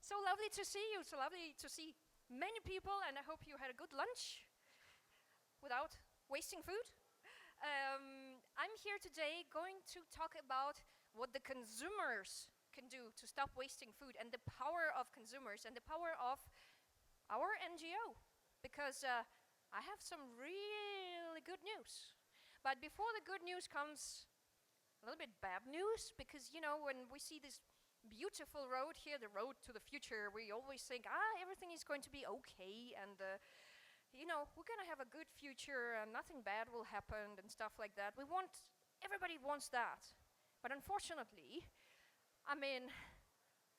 So lovely to see you, so lovely to see many people, and I hope you had a good lunch without wasting food. I'm here today going to talk about what the consumers can do to stop wasting food and the power of consumers and the power of our NGO, because I have some really good news. But before the good news comes a little bit bad news, because when we see this beautiful road here, the road to the future, we always think, everything is going to be okay, and we're going to have a good future and nothing bad will happen and stuff like that. Everybody wants that. But unfortunately,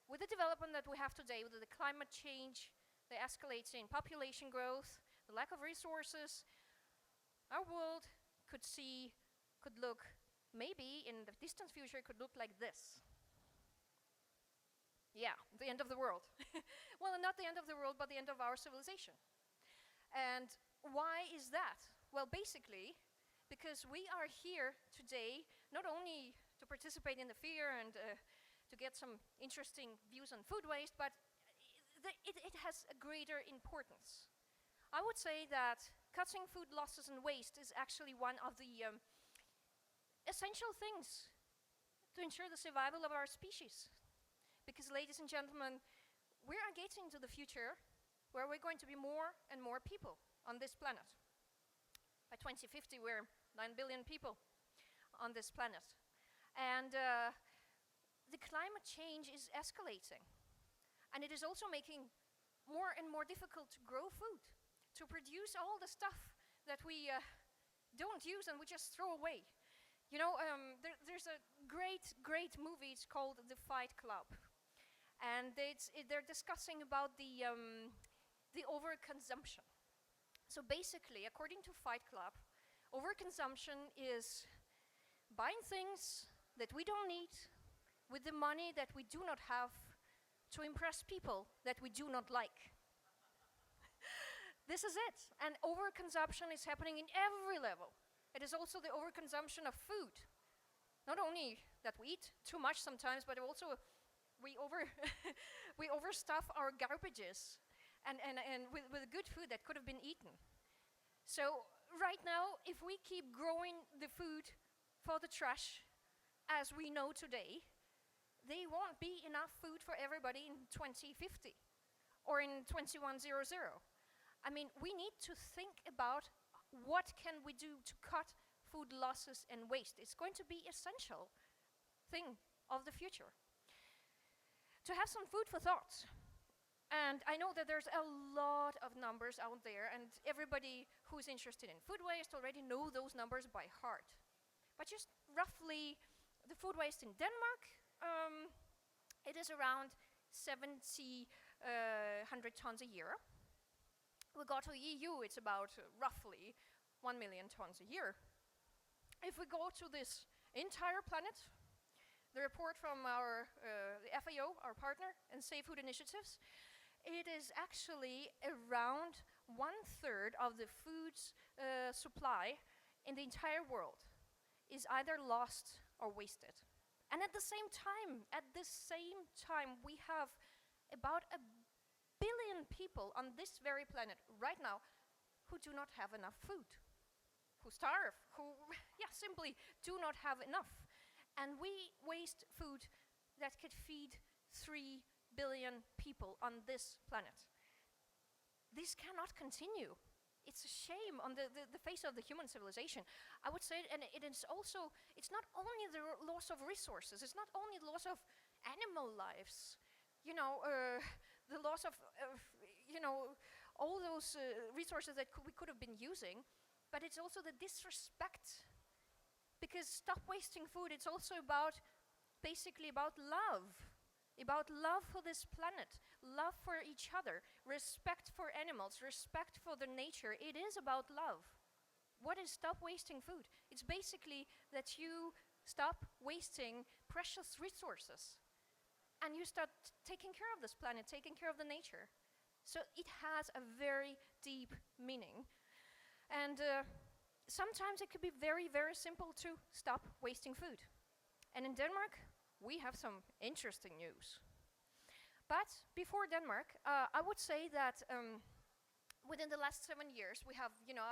with the development that we have today, with the climate change, the escalating population growth, the lack of resources, our world could look, maybe in the distant future, could look like this. Yeah, the end of the world. Well, not the end of the world, but the end of our civilization. And why is that? Well, basically, because we are here today not only to participate in the fair and to get some interesting views on food waste, but it has a greater importance. I would say that cutting food losses and waste is actually one of the essential things to ensure the survival of our species. Because, ladies and gentlemen, we are getting to the future where we're going to be more and more people on this planet. By 2050, we're 9 billion people on this planet. And the climate change is escalating. And it is also making more and more difficult to grow food, to produce all the stuff that we don't use and we just throw away. There's a great movie, it's called The Fight Club. And they're discussing about the overconsumption. So basically, according to Fight Club, overconsumption is buying things that we don't need with the money that we do not have to impress people that we do not like. This is it. And overconsumption is happening in every level. It is also the overconsumption of food. Not only that we eat too much sometimes, but also we overstuff our garbages and with good food that could have been eaten. So right now, if we keep growing the food for the trash as we know today, there won't be enough food for everybody in 2050 or in 2100. We need to think about what can we do to cut food losses and waste. It's going to be essential thing of the future. To have some food for thought. And I know that there's a lot of numbers out there, and everybody who's interested in food waste already know those numbers by heart. But just roughly, the food waste in Denmark, it is around 100 tons a year. We go to the EU, it's about roughly 1 million tons a year. If we go to this entire planet, the report from the FAO, our partner, and Safe Food Initiatives, it is actually around 1/3 of the food's supply in the entire world is either lost or wasted. And at the same time, we have about 1 billion people on this very planet right now who do not have enough food, who starve, who simply do not have enough. And we waste food that could feed 3 billion people on this planet. This cannot continue. It's a shame on the face of the human civilization. I would say, and it's not only the loss of resources, it's not only the loss of animal lives, the loss of all those resources that we could have been using, but it's also the disrespect. Because Stop Wasting Food, it's also basically about love for this planet, love for each other, respect for animals, respect for the nature. It is about love. What is Stop Wasting Food? It's basically that you stop wasting precious resources and you start taking care of this planet, taking care of the nature. So it has a very deep meaning. And sometimes it could be very, very simple to stop wasting food. And in Denmark, we have some interesting news. But before Denmark, I would say that within the last 7 years, we have,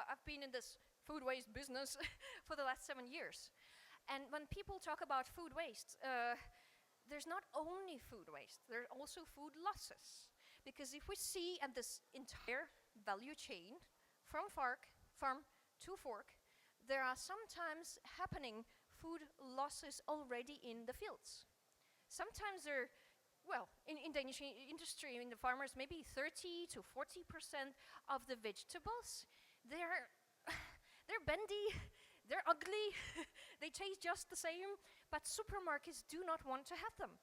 I've been in this food waste business for the last 7 years. And when people talk about food waste, there's not only food waste, there's also food losses. Because if we see at this entire value chain, from farm to fork, there are sometimes happening food losses already in the fields. Sometimes they're, well, in Danish industry, in the farmers, maybe 30 to 40% of the vegetables, they're they're bendy, they're ugly, they taste just the same, but supermarkets do not want to have them.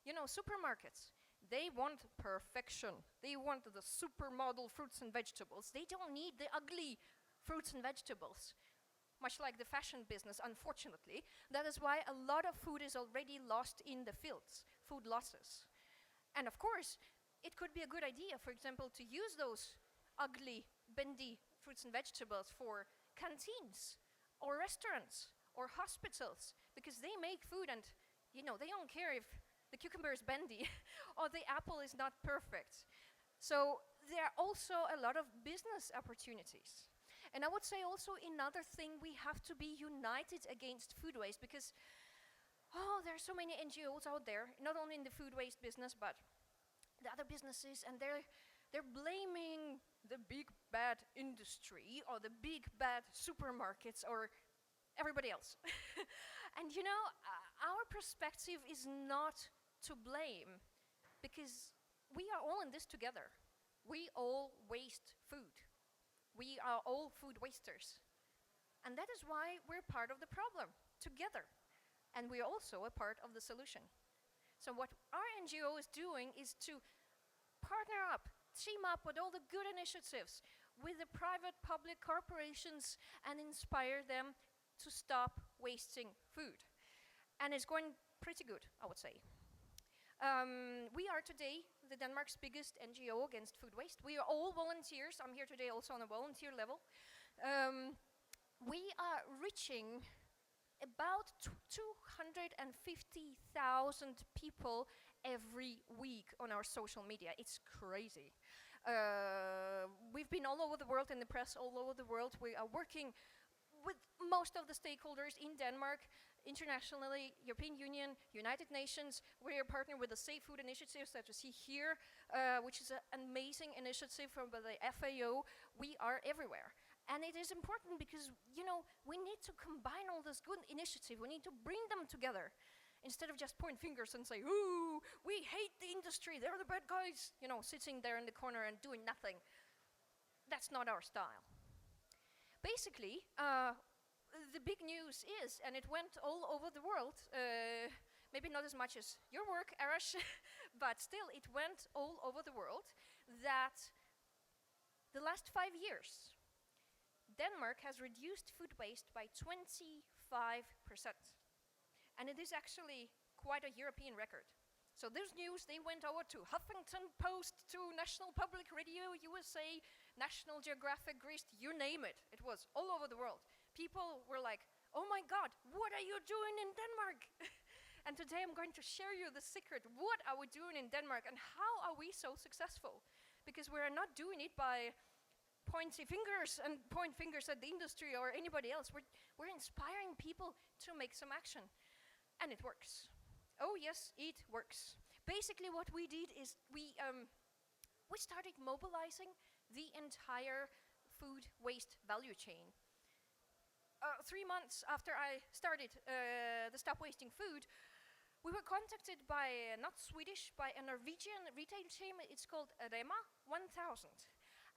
Supermarkets, they want perfection. They want the supermodel fruits and vegetables. They don't need the ugly fruits and vegetables. Much like the fashion business, unfortunately. That is why a lot of food is already lost in the fields, food losses. And of course, it could be a good idea, for example, to use those ugly, bendy fruits and vegetables for canteens or restaurants or hospitals, because they make food and, they don't care if the cucumber is bendy or the apple is not perfect. So there are also a lot of business opportunities. And I would say also another thing, we have to be united against food waste, because there are so many NGOs out there, not only in the food waste business, but the other businesses, and they're blaming the big bad industry or the big bad supermarkets or everybody else. And our perspective is not to blame, because we are all in this together. We all waste food. We are all food wasters. And that is why we're part of the problem, together. And we're also a part of the solution. So what our NGO is doing is to partner up, team up with all the good initiatives, with the private public corporations, and inspire them to stop wasting food. And it's going pretty good, I would say. We are today the Denmark's biggest NGO against food waste. We are all volunteers. I'm here today also on a volunteer level. We are reaching about 250,000 people every week on our social media. It's crazy. We've been all over the world, in the press all over the world. We are working with most of the stakeholders in Denmark, internationally, European Union, United Nations. We are partnering with the Safe Food Initiative that you see here, which is an amazing initiative from the FAO. We are everywhere. And it is important because, we need to combine all this good initiative. We need to bring them together instead of just point fingers and say, ooh, we hate the industry, they're the bad guys, sitting there in the corner and doing nothing. That's not our style. Basically, the big news is, and it went all over the world, maybe not as much as your work, Arash, but still it went all over the world, that the last 5 years, Denmark has reduced food waste by 25%. And it is actually quite a European record. So this news, they went over to Huffington Post, to National Public Radio, USA, National Geographic, Greece, you name it. It was all over the world. People were like, oh my God, what are you doing in Denmark? And today I'm going to share you the secret. What are we doing in Denmark and how are we so successful? Because we are not doing it by pointy fingers and point fingers at the industry or anybody else. We're inspiring people to make some action. And it works. Oh yes, it works. Basically what we did is we started mobilizing the entire food waste value chain. 3 months after I started the Stop Wasting Food, we were contacted by, not Swedish, by a Norwegian retail chain. It's called Rema 1000.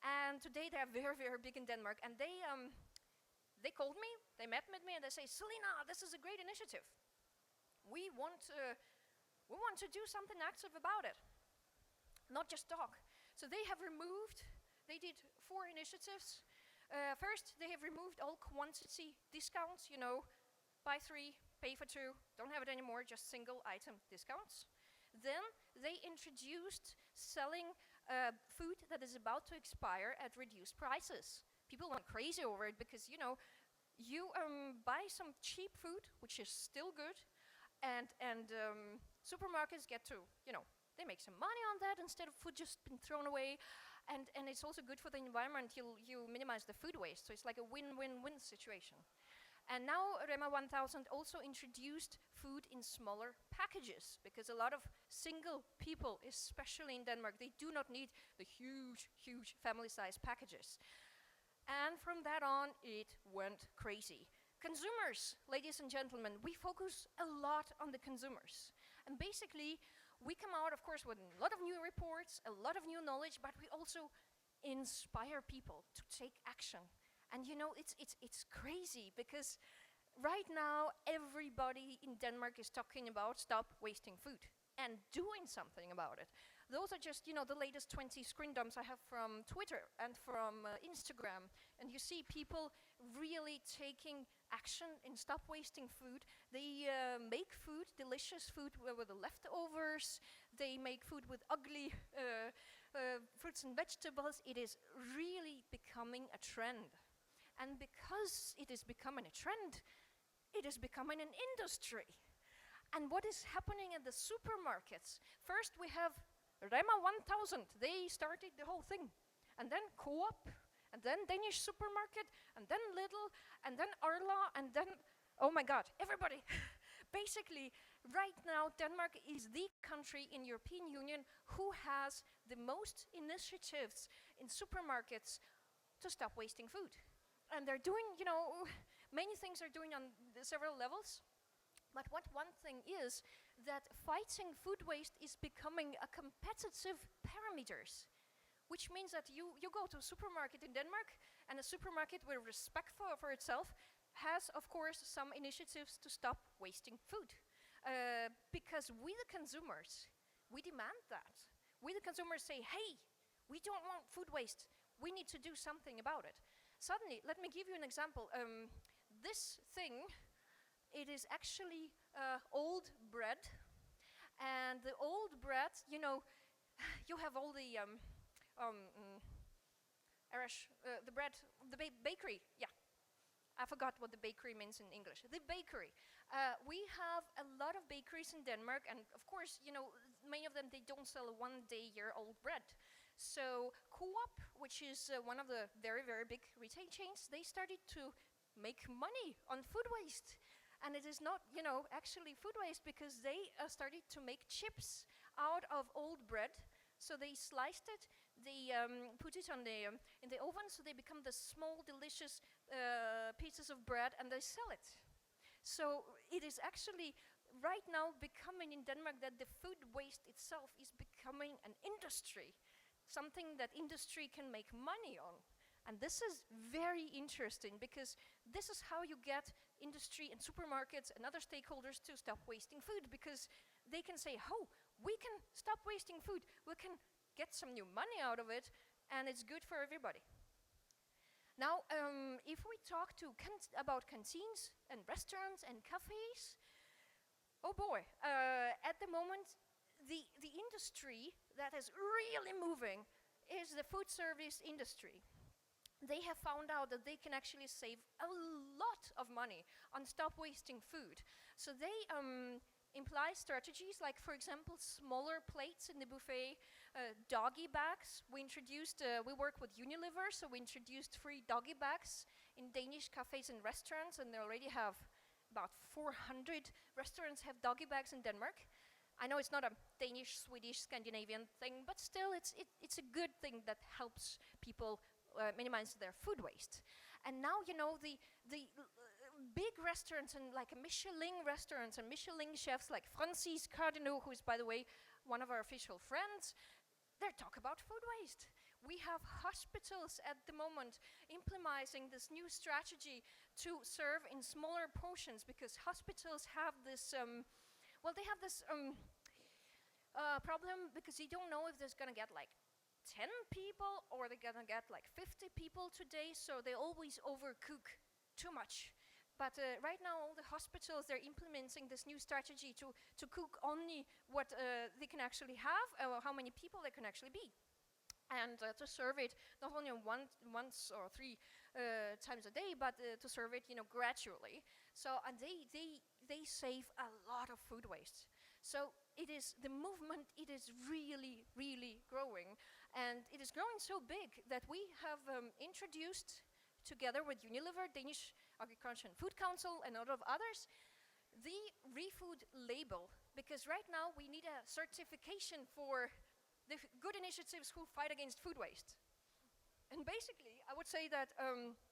And today they are very, very big in Denmark. And they called me, they met with me, and they say, Selina, this is a great initiative. We want to do something active about it, not just talk. So they did 4 initiatives. First, they have removed all quantity discounts, buy 3, pay for 2, don't have it anymore, just single item discounts. Then they introduced selling food that is about to expire at reduced prices. People went crazy over it because, you buy some cheap food, which is still good, and supermarkets get to, They make some money on that instead of food just being thrown away. And it's also good for the environment. You minimize the food waste. So it's like a win-win-win situation. And now Rema 1000 also introduced food in smaller packages, because a lot of single people, especially in Denmark, they do not need the huge family-sized packages. And from that on, it went crazy. Consumers, ladies and gentlemen, we focus a lot on the consumers. And basically, we come out, of course, with a lot of new reports, a lot of new knowledge, but we also inspire people to take action. And you know, it's crazy, because right now everybody in Denmark is talking about stop wasting food and doing something about it. Those are just, you know, the latest 20 screen dumps I have from Twitter and from Instagram. And you see people really taking action in stop wasting food. They make food, delicious food with the leftovers. They make food with ugly fruits and vegetables. It is really becoming a trend. And because it is becoming a trend, it is becoming an industry. And what is happening at the supermarkets? First we have Rema 1000, they started the whole thing. And then Coop, and then Danish supermarket, and then Lidl, and then Arla, and then, oh my God, everybody. Basically, right now, Denmark is the country in European Union who has the most initiatives in supermarkets to stop wasting food. And they're doing, you know, many things are doing on several levels. But what one thing is that fighting food waste is becoming a competitive parameters, which means that you go to a supermarket in Denmark, and a supermarket with respect for itself has, of course, some initiatives to stop wasting food. Because we the consumers, we demand that. We the consumers say, hey, we don't want food waste. We need to do something about it. Suddenly, let me give you an example. This thing, it is actually old bread. And the old bread, you know, you have all the the bread, the bakery, yeah. I forgot what the bakery means in English. The bakery. We have a lot of bakeries in Denmark, and of course, you know, many of them, they don't sell a one-day-year-old bread. So Coop, which is one of the very big retail chains, they started to make money on food waste. And it is not, you know, actually food waste, because they started to make chips out of old bread. So they sliced it, they put it on the in the oven, so they become the small, delicious pieces of bread, and they sell it. So it is actually right now becoming in Denmark that the food waste itself is becoming an industry, something that industry can make money on. And this is very interesting, because this is how you get industry and supermarkets and other stakeholders to stop wasting food, because they can say, oh, we can stop wasting food, we can get some new money out of it, and it's good for everybody. Now, if we talk about canteens and restaurants and cafes, oh boy, at the moment, the industry that is really moving is the food service industry. They have found out that they can actually save a lot of money on stop wasting food. So they imply strategies like, for example, smaller plates in the buffet, doggy bags. We work with Unilever, so we introduced free doggy bags in Danish cafes and restaurants, and they already have about 400 restaurants have doggy bags in Denmark. I know it's not a Danish, Swedish, Scandinavian thing, but still it's a good thing that helps people minimize their food waste. And now, you know, the big restaurants and like Michelin restaurants and Michelin chefs like Francis Cardinaux, who is, by the way, one of our official friends, they talk about food waste. We have hospitals at the moment implementing this new strategy to serve in smaller portions, because hospitals have this, they have this problem, because you don't know if there's gonna get like 10 people or they're gonna get like 50 people today, so they always overcook too much. But right now, all the hospitals, they're implementing this new strategy to cook only what they can actually have, how many people there can actually be. And to serve it not only once or 3 times a day, but to serve it, you know, gradually. So, and they save a lot of food waste. So the movement, it is really, really growing. And it is growing so big that we have introduced, together with Unilever, Danish Agriculture and Food Council, and a lot of others, the ReFood label. Because right now we need a certification for the good initiatives who fight against food waste. And basically, I would say that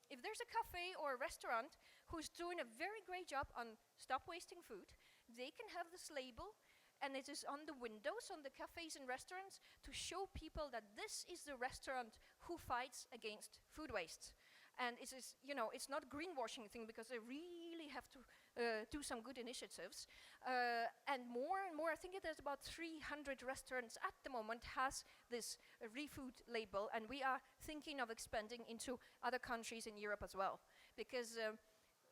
if there's a cafe or a restaurant who's doing a very great job on stop wasting food, they can have this label, and it is on the windows, on the cafes and restaurants, to show people that this is the restaurant who fights against food waste. And it is, it's not a greenwashing thing, because they really have to do some good initiatives. And more, I think there's about 300 restaurants at the moment has this ReFood label, and we are thinking of expanding into other countries in Europe as well. Because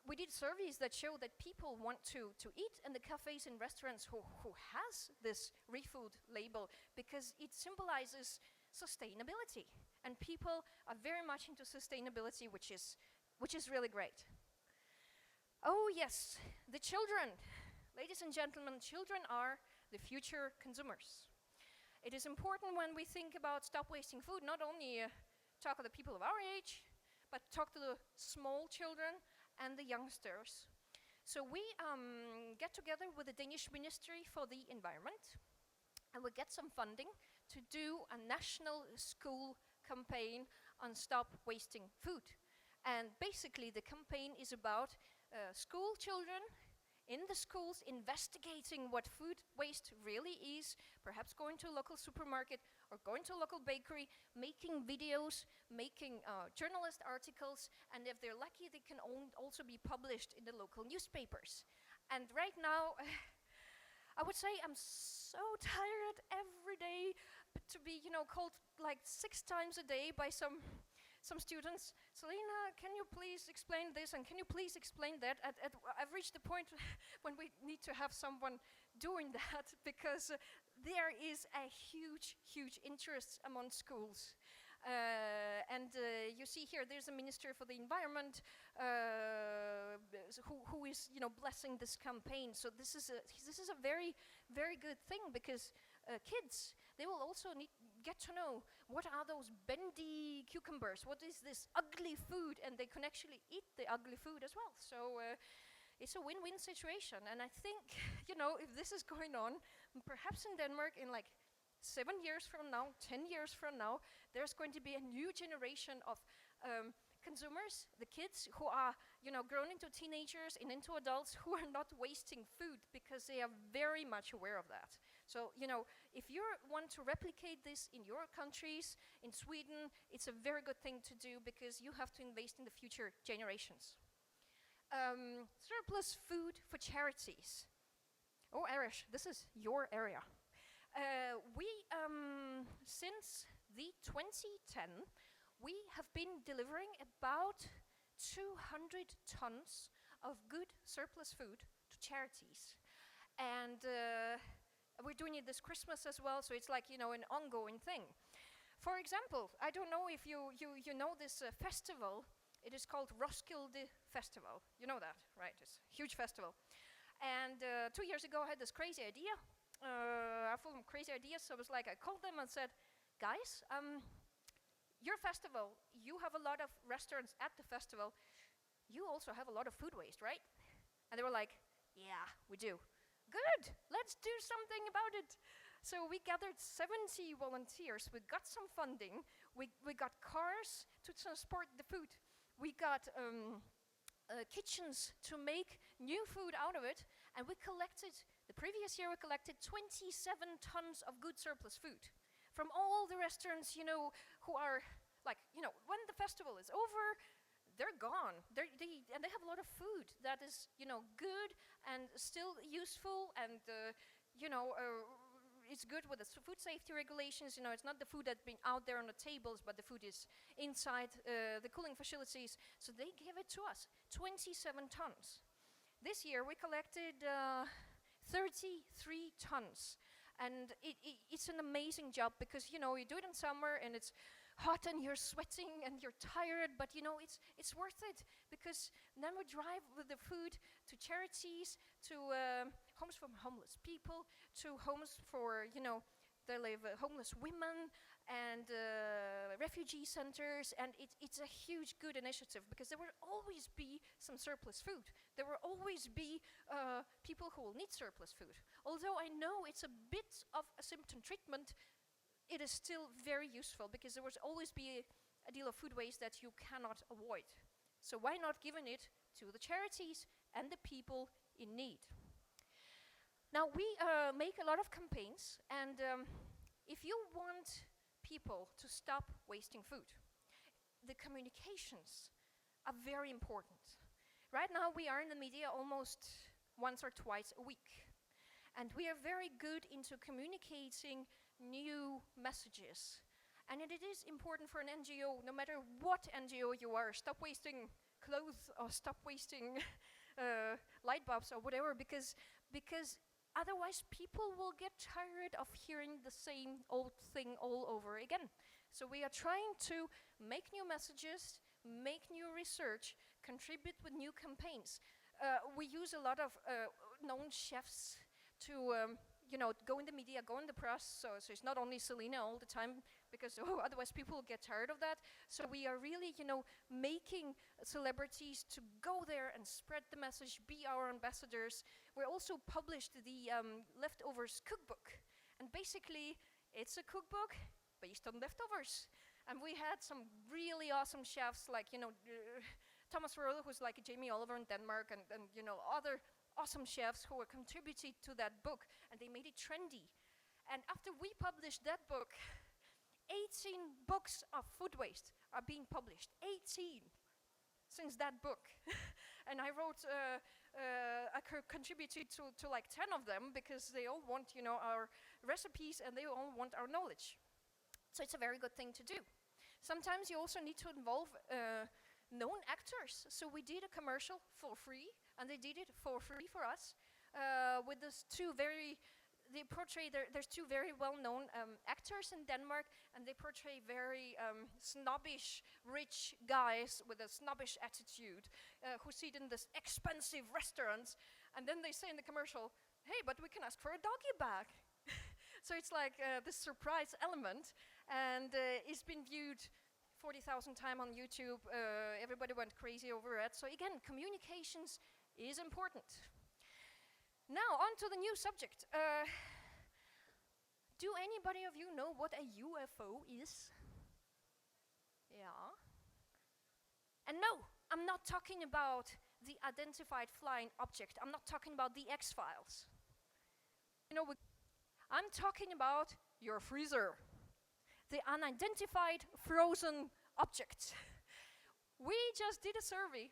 we did surveys that show that people want to eat in the cafes and restaurants who has this ReFood label, because it symbolizes sustainability. And people are very much into sustainability, which is really great. Oh yes, the children. Ladies and gentlemen, children are the future consumers. It is important when we think about stop wasting food, not only talk to the people of our age, but talk to the small children and the youngsters. So we get together with the Danish Ministry for the Environment, and we get some funding to do a national school campaign on stop wasting food. And basically the campaign is about school children in the schools investigating what food waste really is, perhaps going to a local supermarket or going to a local bakery, making videos, making journalist articles, and if they're lucky, they can also be published in the local newspapers. And right now, I would say I'm so tired every day to be, called like 6 times a day by some students. Selina, can you please explain this, and can you please explain that? I've reached the point when we need to have someone doing that, because there is a huge interest among schools. And you see here, there's a minister for the environment who is, blessing this campaign. So this is a very, very good thing, because kids, they will also get to know what are those bendy cucumbers, what is this ugly food, and they can actually eat the ugly food as well. So it's a win-win situation. And I think, if this is going on, perhaps in Denmark in like 7 years from now, 10 years from now, there's going to be a new generation of consumers, the kids who are, grown into teenagers and into adults, who are not wasting food, because they are very much aware of that. So, if you want to replicate this in your countries, in Sweden, it's a very good thing to do, because you have to invest in the future generations. Surplus food for charities. Oh, Arish, this is your area. We, since the 2010, we have been delivering about 200 tons of good surplus food to charities. And we're doing it this Christmas as well, so it's like, an ongoing thing. For example, I don't know if you know this festival. It is called Roskilde Festival. You know that, right? It's a huge festival. And 2 years ago, I had this crazy idea. I full of crazy ideas, so I called them and said, guys, your festival, you have a lot of restaurants at the festival. You also have a lot of food waste, right? And they were like, yeah, we do. Good, let's do something about it. So we gathered 70 volunteers. We got some funding. We got cars to transport the food. We got kitchens to make new food out of it. And the previous year we collected 27 tons of good surplus food from all the restaurants, who are when the festival is over, they're gone. And they have a lot of food that is, good and still useful, and it's good with the food safety regulations. It's not the food that's been out there on the tables, but the food is inside the cooling facilities. So they give it to us, 27 tons. This year we collected 33 tons. And it's an amazing job, because, you do it in summer and it's hot and you're sweating and you're tired, but it's worth it, because then we drive with the food to charities, to homes for homeless people, to homes for, they live homeless women, and refugee centers, and it's a huge good initiative, because there will always be some surplus food. There will always be people who will need surplus food. Although I know it's a bit of a symptom treatment, it is still very useful, because there will always be a deal of food waste that you cannot avoid. So why not giving it to the charities and the people in need? Now, we make a lot of campaigns, and if you want people to stop wasting food, the communications are very important. Right now, we are in the media almost once or twice a week, and we are very good into communicating new messages. And it is important for an NGO, no matter what NGO you are, stop wasting clothes or stop wasting light bulbs or whatever, because otherwise people will get tired of hearing the same old thing all over again. So we are trying to make new messages, make new research, contribute with new campaigns. We use a lot of known chefs to go in the media, go in the press, so it's not only Selina all the time, because otherwise people get tired of that. So we are really, making celebrities to go there and spread the message, be our ambassadors. We also published the Leftovers cookbook, and basically it's a cookbook based on leftovers. And we had some really awesome chefs, like, Thomas Røhle, who's like Jamie Oliver in Denmark, and other awesome chefs who were contributing to that book, and they made it trendy. And after we published that book, 18 books of food waste are being published. 18 since that book. And I wrote, I contributed to like 10 of them, because they all want, our recipes, and they all want our knowledge. So it's a very good thing to do. Sometimes you also need to involve known actors. So we did a commercial for free, and they did it for free for us, with these two very, there's two very well-known actors in Denmark, and they portray very snobbish, rich guys with a snobbish attitude, who sit in this expensive restaurants, and then they say in the commercial, hey, but we can ask for a doggy bag. So it's like this surprise element, and it's been viewed 40,000 times on YouTube. Everybody went crazy over it. So again, communications is important. Now, on to the new subject. Do anybody of you know what a UFO is? Yeah. And no, I'm not talking about the identified flying object. I'm not talking about the X-Files. I'm talking about your freezer. The unidentified frozen object. We just did a survey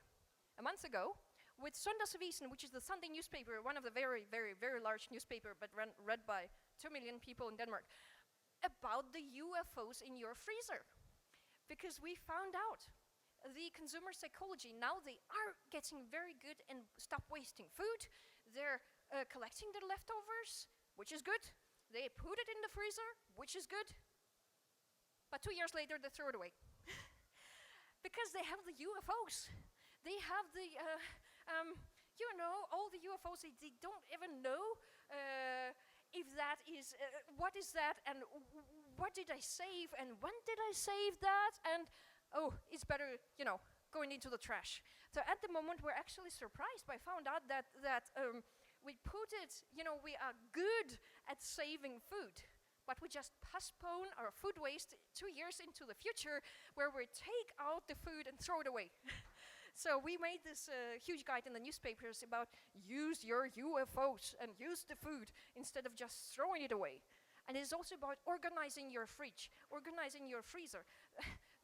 a month ago with Søndagsavisen, which is the Sunday newspaper, one of the very, very, very large newspaper, but read by 2 million people in Denmark, about the UFOs in your freezer. Because we found out the consumer psychology, now they are getting very good and stop wasting food. They're collecting the leftovers, which is good. They put it in the freezer, which is good. But 2 years later, they throw it away. Because they have the UFOs. They have the, all the UFOs, they don't even know if that is, what is that, and what did I save, and when did I save that, and it's better, going into the trash. So at the moment, we're actually surprised. I found out that we put it, we are good at saving food, but we just postpone our food waste 2 years into the future, where we take out the food and throw it away. So we made this huge guide in the newspapers about use your UFOs and use the food instead of just throwing it away. And it's also about organizing your fridge, organizing your freezer.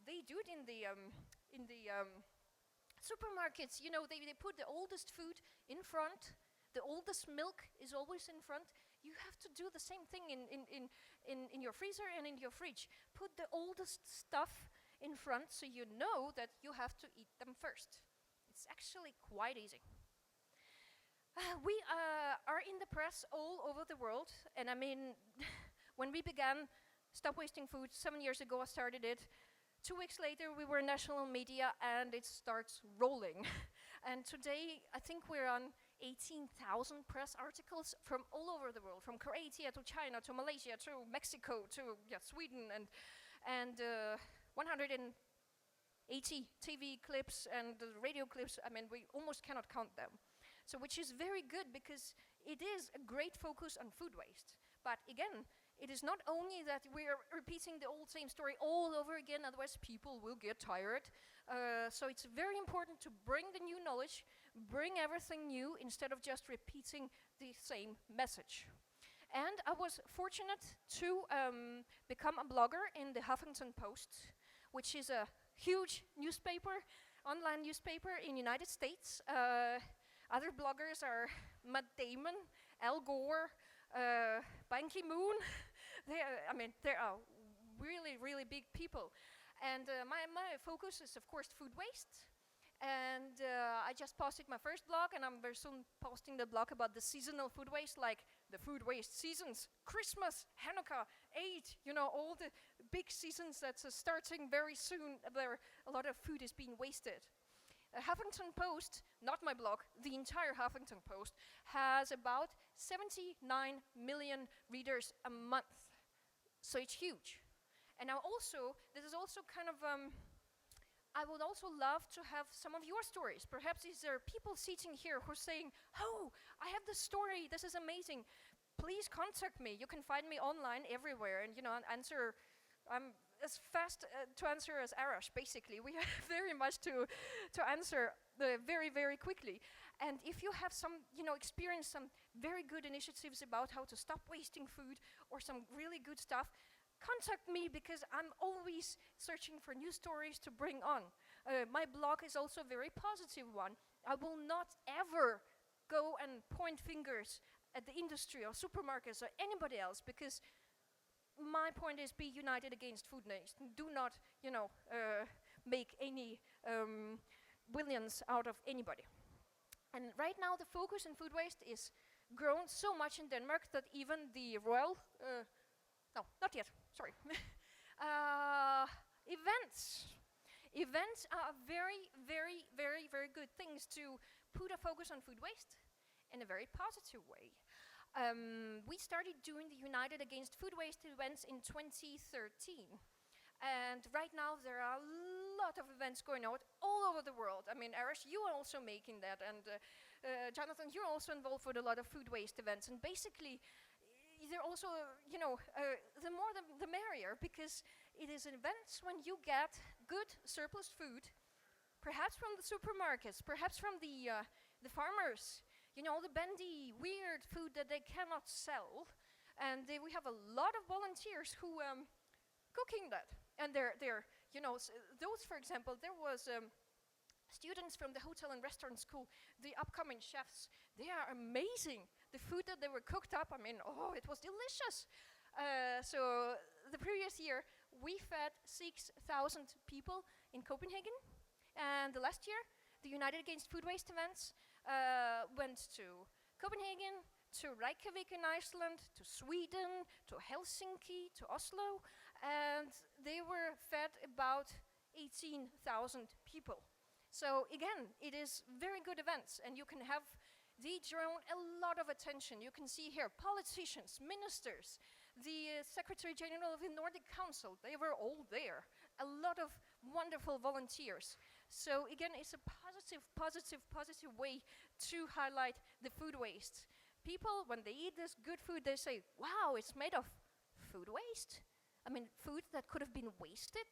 They do it in the supermarkets. They put the oldest food in front. The oldest milk is always in front. You have to do the same thing in your freezer and in your fridge. Put the oldest stuff in front, so you know that you have to eat them first. It's actually quite easy. We are in the press all over the world, and I mean, when we began Stop Wasting Food 7 years ago, I started it. 2 weeks later, we were in national media, and it starts rolling. And today, I think we're on 18,000 press articles from all over the world, from Croatia to China to Malaysia to Mexico to Sweden, and 180 TV clips and radio clips. I mean, we almost cannot count them. So, which is very good because it is a great focus on food waste. But again, it is not only that we are repeating the old same story all over again, otherwise people will get tired. So it's very important to bring the new knowledge, bring everything new instead of just repeating the same message. And I was fortunate to become a blogger in the Huffington Post, which is a huge newspaper, online newspaper in the United States. Other bloggers are Matt Damon, Al Gore, Ban Ki-moon. They are really, really big people. And my focus is, of course, food waste. And I just posted my first blog, and I'm very soon posting the blog about the seasonal food waste, like the food waste seasons, Christmas, Hanukkah, Eid, all the big seasons that's starting very soon, where a lot of food is being wasted. Huffington Post, not my blog, the entire Huffington Post, has about 79 million readers a month. So it's huge. And now also, this is also kind of, I would also love to have some of your stories. Perhaps there are people sitting here who are saying, oh, I have this story, this is amazing. Please contact me. You can find me online everywhere and, answer. I'm as fast to answer as Arash, basically. We have very much to answer very, very quickly. And if you have some, experience some very good initiatives about how to stop wasting food or some really good stuff, contact me because I'm always searching for new stories to bring on. My blog is also a very positive one. I will not ever go and point fingers at the industry or supermarkets or anybody else because my point is be united against food waste. Do not, make any villains out of anybody. And right now the focus in food waste is grown so much in Denmark that even the royal, no, not yet, sorry. Events. Events are very, very, very, very good things to put a focus on food waste in a very positive way. We started doing the United Against Food Waste events in 2013. And right now there are a lot of events going on all over the world. I mean, Arash, you are also making that. And Jonathan, you're also involved with a lot of food waste events. And basically, they're also, the more the merrier, because it is events when you get good surplus food, perhaps from the supermarkets, perhaps from the farmers, the bendy, weird food that they cannot sell. And we have a lot of volunteers who cooking that. And they're those, for example, there was students from the hotel and restaurant school, the upcoming chefs. They are amazing. The food that they were cooked up, it was delicious. So the previous year, we fed 6,000 people in Copenhagen. And the last year, the United Against Food Waste events went to Copenhagen, to Reykjavik in Iceland, to Sweden, to Helsinki, to Oslo, and they were fed about 18,000 people. So again, it is very good events, and you can have, they drawn a lot of attention. You can see here politicians, ministers, the Secretary General of the Nordic Council, they were all there. A lot of wonderful volunteers. So again, it's a positive way to highlight the food waste. People, when they eat this good food, they say, wow, it's made of food waste? Food that could have been wasted?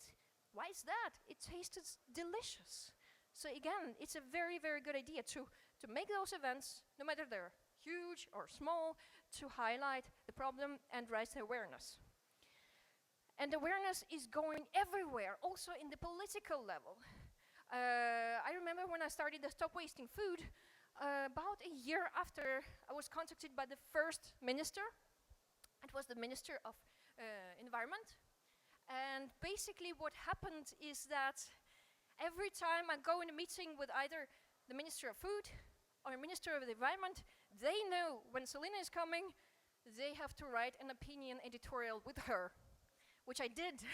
Why is that? It tasted delicious. So again, it's a very, very good idea to make those events, no matter they're huge or small, to highlight the problem and raise the awareness. And awareness is going everywhere, also in the political level. I remember when I started the Stop Wasting Food, about a year after I was contacted by the first minister. It was the Minister of Environment. And basically what happened is that every time I go in a meeting with either the Minister of Food or Minister of the Environment, they know when Selina is coming, they have to write an opinion editorial with her, which I did.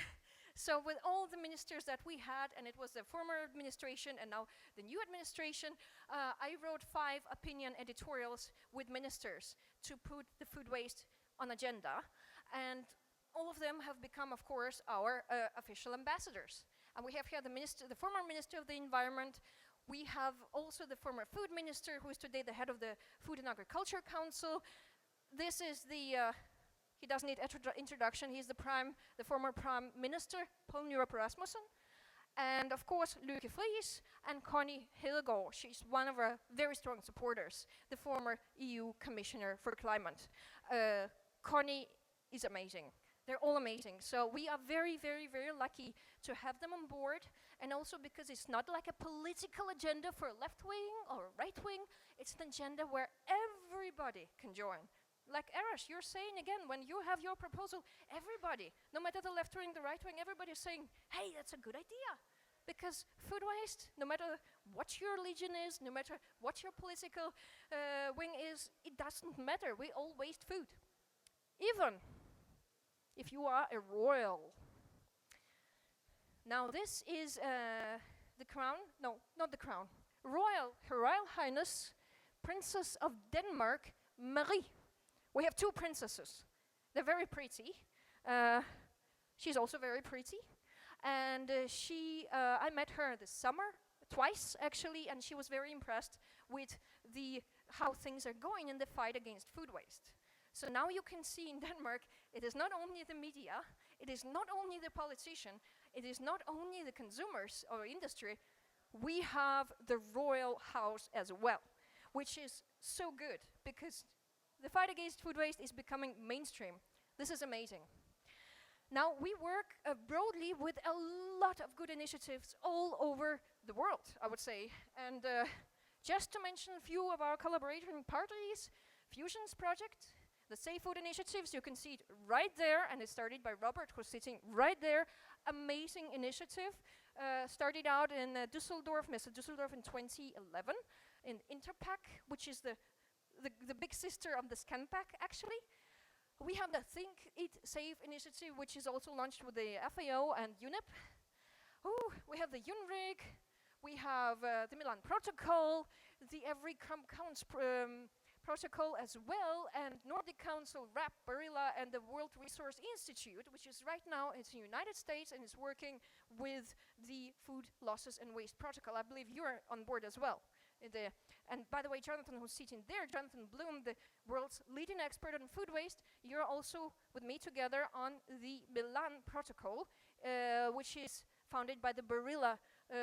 So with all the ministers that we had, and it was the former administration and now the new administration, I wrote 5 opinion editorials with ministers to put the food waste on agenda. And all of them have become, of course, our official ambassadors. And we have here the former Minister of the Environment. We have also the former Food Minister, who is today the head of the Food and Agriculture Council. This is the, he doesn't need introduction, he's the former Prime Minister, Poul Nyrup Rasmussen. And of course, Lykke Friis and Connie Hedegaard. She's one of our very strong supporters, the former EU Commissioner for Climate. Connie is amazing. They're all amazing. So we are very, very, very lucky to have them on board. And also because it's not like a political agenda for left wing or right wing. It's an agenda where everybody can join. Like Arash, you're saying again, when you have your proposal, everybody, no matter the left wing, the right wing, everybody's saying, hey, that's a good idea. Because food waste, no matter what your religion is, no matter what your political wing is, it doesn't matter. We all waste food. Even if you are a royal. Now this is the crown, no, not the crown. Her Royal Highness, Princess of Denmark, Marie. We have 2 princesses. They're very pretty. She's also very pretty. And I met her this summer, twice actually, and she was very impressed with how things are going in the fight against food waste. So now you can see in Denmark, it is not only the media, it is not only the politician, it is not only the consumers or industry, we have the royal house as well, which is so good because the fight against food waste is becoming mainstream. This is amazing. Now we work broadly with a lot of good initiatives all over the world, I would say. And just to mention a few of our collaborating parties, Fusions Project, the Safe Food Initiatives, you can see it right there, and it started by Robert, who's sitting right there. Amazing initiative. Started out in Düsseldorf, Messe Düsseldorf in 2011, in Interpack, which is the big sister of the Scanpack, actually. We have the Think, Eat, Save initiative, which is also launched with the FAO and UNEP. Ooh, we have the UNRIG, we have the Milan Protocol, the Every Crumb Counts protocol as well, and Nordic Council, RAP, Barilla, and the World Resource Institute, which is right now, it's in the United States, and is working with the Food Losses and Waste Protocol. I believe you're on board as well. And by the way, Jonathan, who's sitting there, Jonathan Bloom, the world's leading expert on food waste, you're also with me together on the Milan Protocol, which is founded by the Barilla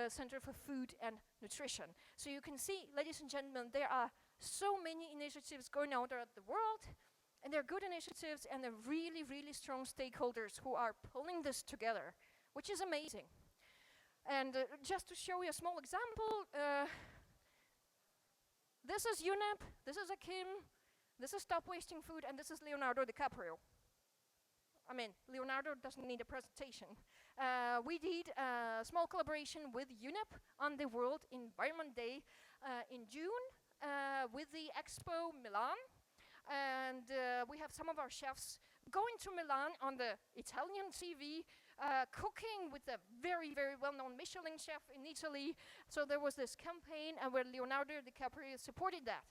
Center for Food and Nutrition. So you can see, ladies and gentlemen, there are so many initiatives going out there at the world, and they're good initiatives, and they're really, really strong stakeholders who are pulling this together, which is amazing. And just to show you a small example, this is UNEP, this is Akim, this is Stop Wasting Food, and this is Leonardo DiCaprio. I mean, Leonardo doesn't need a presentation. We did a small collaboration with UNEP on the World Environment Day in June with the Expo Milan. And we have some of our chefs going to Milan on the Italian TV, cooking with a very, very well-known Michelin chef in Italy. So there was this campaign, and where Leonardo DiCaprio supported that.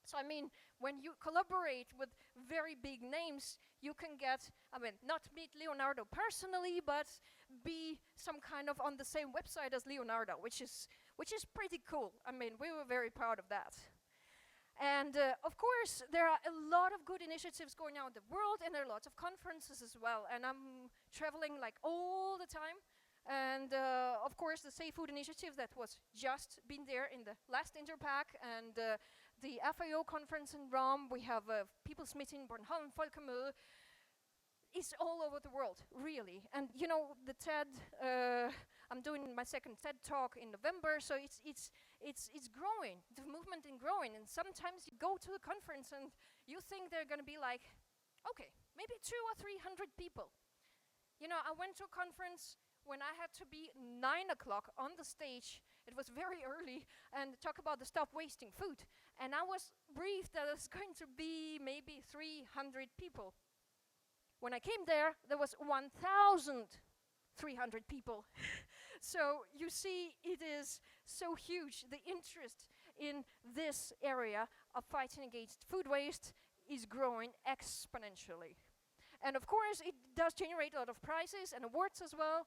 So I mean, when you collaborate with very big names, you can get, I mean, not meet Leonardo personally, but be some kind of on the same website as Leonardo, which is pretty cool. I mean, we were very proud of that. And of course, there are a lot of good initiatives going on in the world, and there are lots of conferences as well. And I'm traveling like all the time. And of course, the Safe Food Initiative that was just been there in the last Interpack, and the FAO conference in Rome. We have People's Meeting, Bornholm, Folkemøde. It's all over the world, really. And you know, the TED, I'm doing my second TED talk in November, so it's growing. The movement is growing, and sometimes you go to the conference and you think they're going to be like, okay, maybe 200 or 300 people. You know, I went to a conference when I had to be 9 o'clock on the stage. It was very early, and talk about the Stop Wasting Food. And I was briefed that it was going to be maybe 300 people. When I came there, there was 1,000 300 people. So you see, it is so huge. The interest in this area of fighting against food waste is growing exponentially. And of course, it does generate a lot of prizes and awards as well,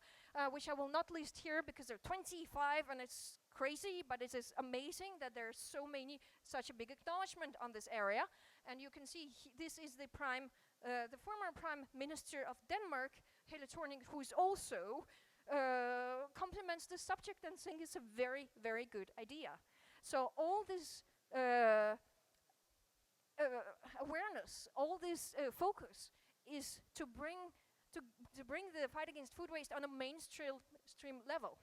which I will not list here because there are 25 and it's crazy, but it is amazing that there's so many, such a big acknowledgement on this area. And you can see this is the former Prime Minister of Denmark, Helle Thorning, who is also compliments the subject and think it's a very, very good idea. So all this awareness, all this focus is to bring the fight against food waste on a mainstream level.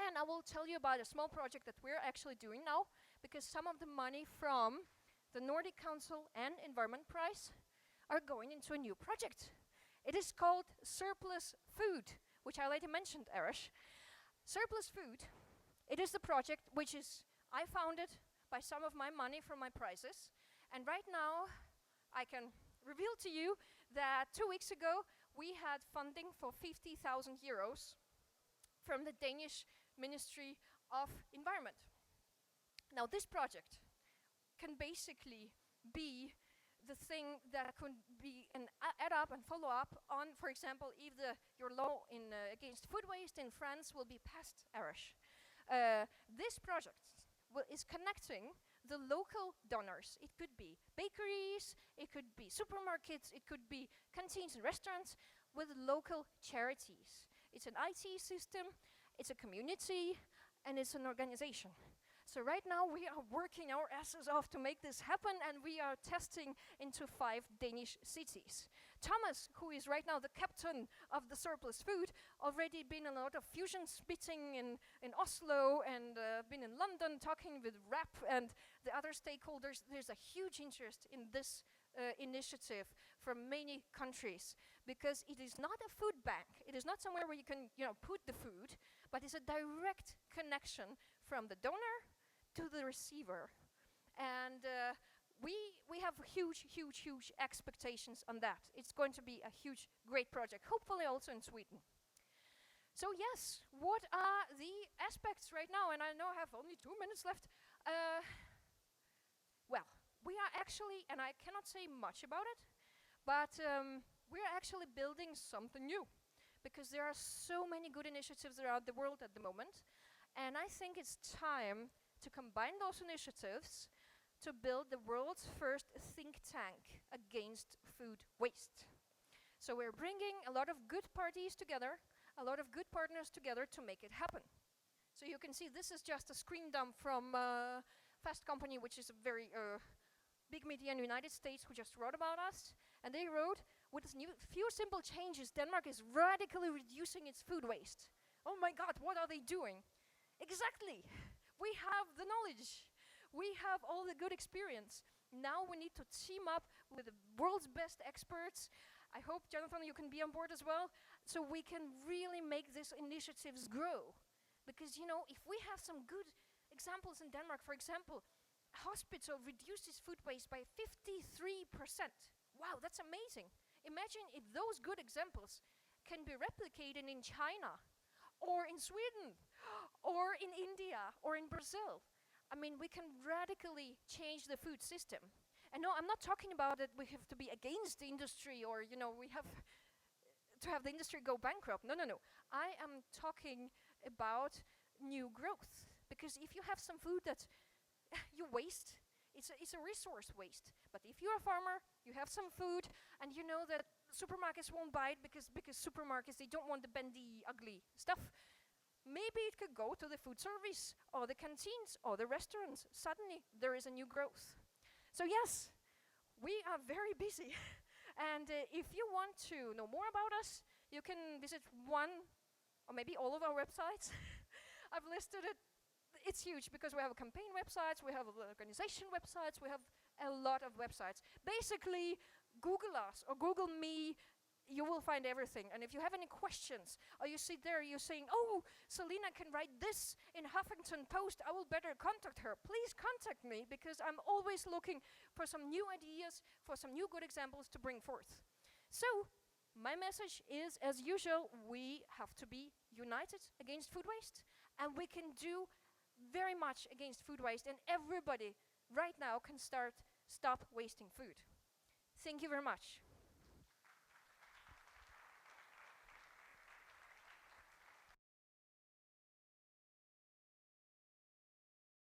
And I will tell you about a small project that we're actually doing now, because some of the money from the Nordic Council and Environment Prize are going into a new project. It is called Surplus Food, which I already mentioned, Arash. Surplus Food, it is the project which is I founded by some of my money from my prizes. And right now, I can reveal to you that 2 weeks ago, we had funding for 50,000 euros from the Danish Ministry of Environment. Now, this project can basically be the thing that could be an add up and follow up on, for example, if your law against food waste in France will be passed, Arash. This project is connecting the local donors. It could be bakeries, it could be supermarkets, it could be canteens and restaurants with local charities. It's an IT system, it's a community, and it's an organization. So right now we are working our asses off to make this happen, and we are testing into 5 Danish cities. Thomas, who is right now the captain of the Surplus Food, already been in a lot of fusion spitting in Oslo and been in London talking with RAP and the other stakeholders. There's a huge interest in this initiative from many countries, because it is not a food bank. It is not somewhere where you can put the food, but it's a direct connection from the donor to the receiver. And we have huge expectations on that. It's going to be a huge, great project, hopefully also in Sweden. So yes, what are the aspects right now? And I know I have only 2 minutes left. Well, we are actually, and I cannot say much about it, but we're actually building something new, because there are so many good initiatives around the world at the moment. And I think it's time to combine those initiatives to build the world's first think tank against food waste. So we're bringing a lot of good parties together, a lot of good partners together to make it happen. So you can see this is just a screen dump from Fast Company, which is a very big media in the United States, who just wrote about us. And they wrote, with few simple changes, Denmark is radically reducing its food waste. Oh my God, what are they doing? Exactly. We have the knowledge. We have all the good experience. Now we need to team up with the world's best experts. I hope, Jonathan, you can be on board as well, so we can really make these initiatives grow. Because, if we have some good examples in Denmark, for example, hospital reduces food waste by 53%. Wow, that's amazing. Imagine if those good examples can be replicated in China, or in Sweden, or in India, or in Brazil. I mean, we can radically change the food system. And no, I'm not talking about that we have to be against the industry, or, we have to have the industry go bankrupt. No. I am talking about new growth. Because if you have some food that you waste, it's a resource waste. But if you're a farmer, you have some food, and you know that supermarkets won't buy it because supermarkets, they don't want the bendy, ugly stuff. Maybe it could go to the food service, or the canteens, or the restaurants. Suddenly, there is a new growth. So yes, we are very busy. And if you want to know more about us, you can visit one, or maybe all of our websites. I've listed it. It's huge, because we have campaign websites, we have organization websites, we have a lot of websites. Basically, Google us or Google me, you will find everything. And if you have any questions, or you sit there, you're saying, oh, Selina can write this in Huffington Post, I will better contact her. Please contact me, because I'm always looking for some new ideas, for some new good examples to bring forth. So, My message is, as usual, we have to be united against food waste, and we can do very much against food waste, and everybody right now can stop wasting food. Thank you very much.